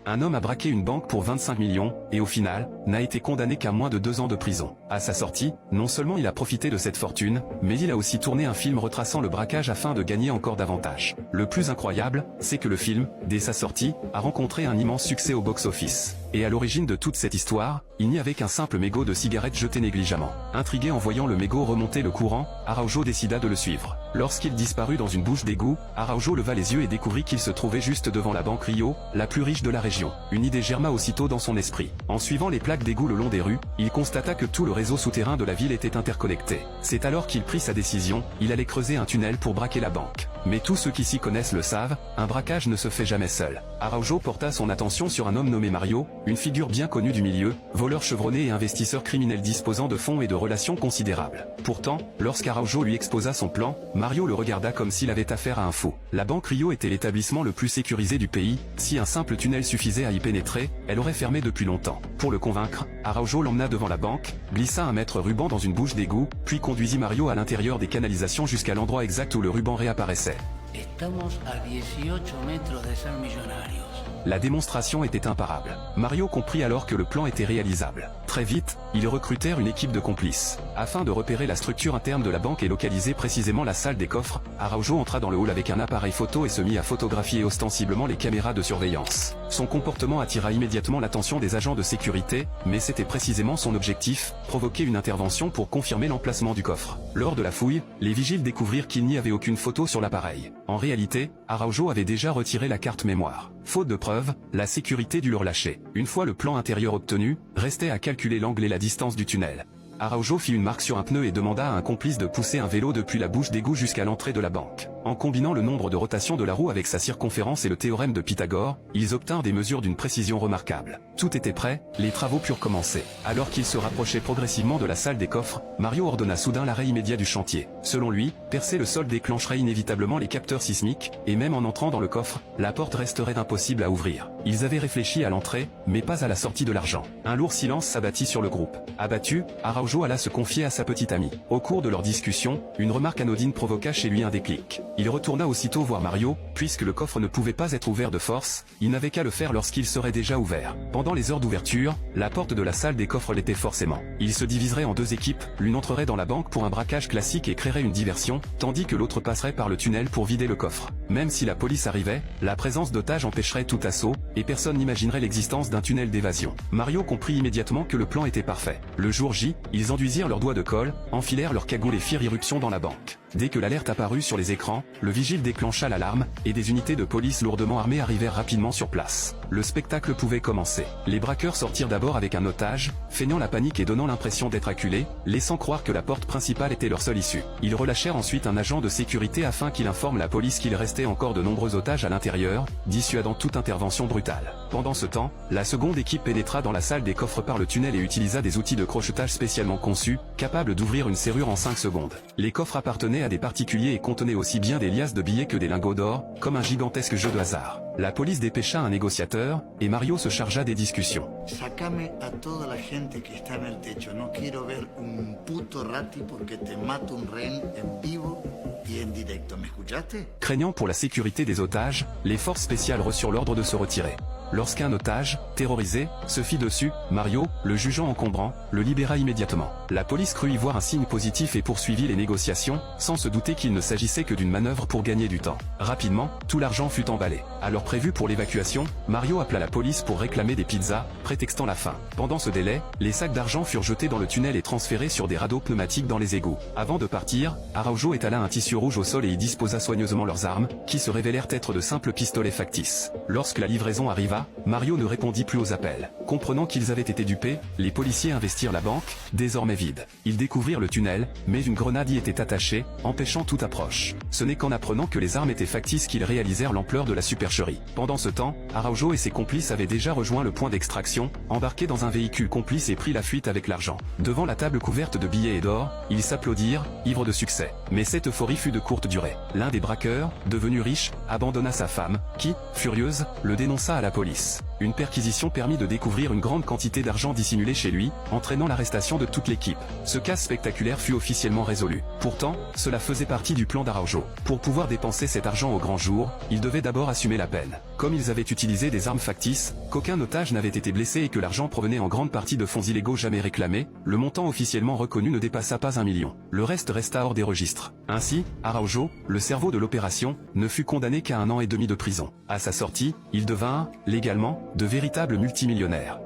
Un homme a braqué une banque pour 25 millions, et au final, n'a été condamné qu'à moins de 2 ans de prison. À sa sortie, non seulement il a profité de cette fortune, mais il a aussi tourné un film retraçant le braquage afin de gagner encore davantage. Le plus incroyable, c'est que le film, dès sa sortie, a rencontré un immense succès au box-office. Et à l'origine de toute cette histoire, il n'y avait qu'un simple mégot de cigarette jeté négligemment. Intrigué en voyant le mégot remonter le courant, Araujo décida de le suivre. Lorsqu'il disparut dans une bouche d'égout, Araujo leva les yeux et découvrit qu'il se trouvait juste devant la banque Rio, la plus riche de la région. Une idée germa aussitôt dans son esprit. En suivant les plaques d'égout le long des rues, il constata que tout le réseau souterrain de la ville était interconnecté. C'est alors qu'il prit sa décision, il allait creuser un tunnel pour braquer la banque. Mais tous ceux qui s'y connaissent le savent, un braquage ne se fait jamais seul. Araujo porta son attention sur un homme nommé Mario, une figure bien connue du milieu, voleur chevronné et investisseur criminel disposant de fonds et de relations considérables. Pourtant, lorsqu'Araujo lui exposa son plan, Mario le regarda comme s'il avait affaire à un fou. La banque Rio était l'établissement le plus sécurisé du pays, si un simple tunnel suffisait à y pénétrer, elle aurait fermé depuis longtemps. Pour le convaincre, Araujo l'emmena devant la banque, glissa un mètre ruban dans une bouche d'égout, puis conduisit Mario à l'intérieur des canalisations jusqu'à l'endroit exact où le ruban réapparaissait. Estamos a 18 metros de ser millonarios. La démonstration était imparable. Mario comprit alors que le plan était réalisable. Très vite, ils recrutèrent une équipe de complices. Afin de repérer la structure interne de la banque et localiser précisément la salle des coffres, Araujo entra dans le hall avec un appareil photo et se mit à photographier ostensiblement les caméras de surveillance. Son comportement attira immédiatement l'attention des agents de sécurité, mais c'était précisément son objectif, provoquer une intervention pour confirmer l'emplacement du coffre. Lors de la fouille, les vigiles découvrirent qu'il n'y avait aucune photo sur l'appareil. En réalité, Araujo avait déjà retiré la carte mémoire. Faute de preuves, la sécurité dut le relâcher. Une fois le plan intérieur obtenu, restait à calculer l'angle et la distance du tunnel. Araujo fit une marque sur un pneu et demanda à un complice de pousser un vélo depuis la bouche d'égout jusqu'à l'entrée de la banque. En combinant le nombre de rotations de la roue avec sa circonférence et le théorème de Pythagore, ils obtinrent des mesures d'une précision remarquable. Tout était prêt, les travaux purent commencer. Alors qu'ils se rapprochaient progressivement de la salle des coffres, Mario ordonna soudain l'arrêt immédiat du chantier. Selon lui, percer le sol déclencherait inévitablement les capteurs sismiques, et même en entrant dans le coffre, la porte resterait impossible à ouvrir. Ils avaient réfléchi à l'entrée, mais pas à la sortie de l'argent. Un lourd silence s'abattit sur le groupe. Abattu, Araujo alla se confier à sa petite amie. Au cours de leur discussion, une remarque anodine provoqua chez lui un déclic. Il retourna aussitôt voir Mario, puisque le coffre ne pouvait pas être ouvert de force, il n'avait qu'à le faire lorsqu'il serait déjà ouvert. Pendant les heures d'ouverture, la porte de la salle des coffres l'était forcément. Ils se diviseraient en deux équipes, l'une entrerait dans la banque pour un braquage classique et créerait une diversion, tandis que l'autre passerait par le tunnel pour vider le coffre. Même si la police arrivait, la présence d'otages empêcherait tout assaut, et personne n'imaginerait l'existence d'un tunnel d'évasion. Mario comprit immédiatement que le plan était parfait. Le jour J, ils enduisirent leurs doigts de colle, enfilèrent leurs cagoules et firent irruption dans la banque. Dès que l'alerte apparut sur les écrans, le vigile déclencha l'alarme, et des unités de police lourdement armées arrivèrent rapidement sur place. Le spectacle pouvait commencer. Les braqueurs sortirent d'abord avec un otage, feignant la panique et donnant l'impression d'être acculés, laissant croire que la porte principale était leur seule issue. Ils relâchèrent ensuite un agent de sécurité afin qu'il informe la police qu'il restait encore de nombreux otages à l'intérieur, dissuadant toute intervention brutale. Pendant ce temps, la seconde équipe pénétra dans la salle des coffres par le tunnel et utilisa des outils de crochetage spécialement conçus, capables d'ouvrir une serrure en 5 secondes. Les coffres appartenaient à des particuliers et contenaient aussi bien des liasses de billets que des lingots d'or, comme un gigantesque jeu de hasard. La police dépêcha un négociateur, et Mario se chargea des discussions. Sácame a toda la gente que está en el techo. No quiero ver un puto rati porque te mato un rehén en vivo y en directo. ¿Me escuchaste? Craignant pour la sécurité des otages, les forces spéciales reçurent l'ordre de se retirer. Lorsqu'un otage, terrorisé, se fit dessus, Mario, le jugeant encombrant, le libéra immédiatement. La police crut y voir un signe positif et poursuivit les négociations, sans se douter qu'il ne s'agissait que d'une manœuvre pour gagner du temps. Rapidement, tout l'argent fut emballé. À l'heure prévue pour l'évacuation, Mario appela la police pour réclamer des pizzas, prétextant la faim. Pendant ce délai, les sacs d'argent furent jetés dans le tunnel et transférés sur des radeaux pneumatiques dans les égouts. Avant de partir, Araujo étala un tissu rouge au sol et y disposa soigneusement leurs armes, qui se révélèrent être de simples pistolets factices. Lorsque la livraison arriva, Mario ne répondit plus aux appels. Comprenant qu'ils avaient été dupés, les policiers investirent la banque, désormais vide. Ils découvrirent le tunnel, mais une grenade y était attachée, empêchant toute approche. Ce n'est qu'en apprenant que les armes étaient factices qu'ils réalisèrent l'ampleur de la supercherie. Pendant ce temps, Araujo et ses complices avaient déjà rejoint le point d'extraction, embarqués dans un véhicule complice et pris la fuite avec l'argent. Devant la table couverte de billets et d'or, ils s'applaudirent, ivres de succès. Mais cette euphorie fut de courte durée. L'un des braqueurs, devenu riche, abandonna sa femme, qui, furieuse, le dénonça à la police. une perquisition permit de découvrir une grande quantité d'argent dissimulé chez lui, entraînant l'arrestation de toute l'équipe. Ce cas spectaculaire fut officiellement résolu. Pourtant, cela faisait partie du plan d'Araujo. Pour pouvoir dépenser cet argent au grand jour, il devait d'abord assumer la peine. Comme ils avaient utilisé des armes factices, qu'aucun otage n'avait été blessé et que l'argent provenait en grande partie de fonds illégaux jamais réclamés, le montant officiellement reconnu ne dépassa pas 1 million. Le reste resta hors des registres. Ainsi, Araujo, le cerveau de l'opération, ne fut condamné qu'à 1 an et demi de prison. À sa sortie, il devint, légalement, de véritables multimillionnaires.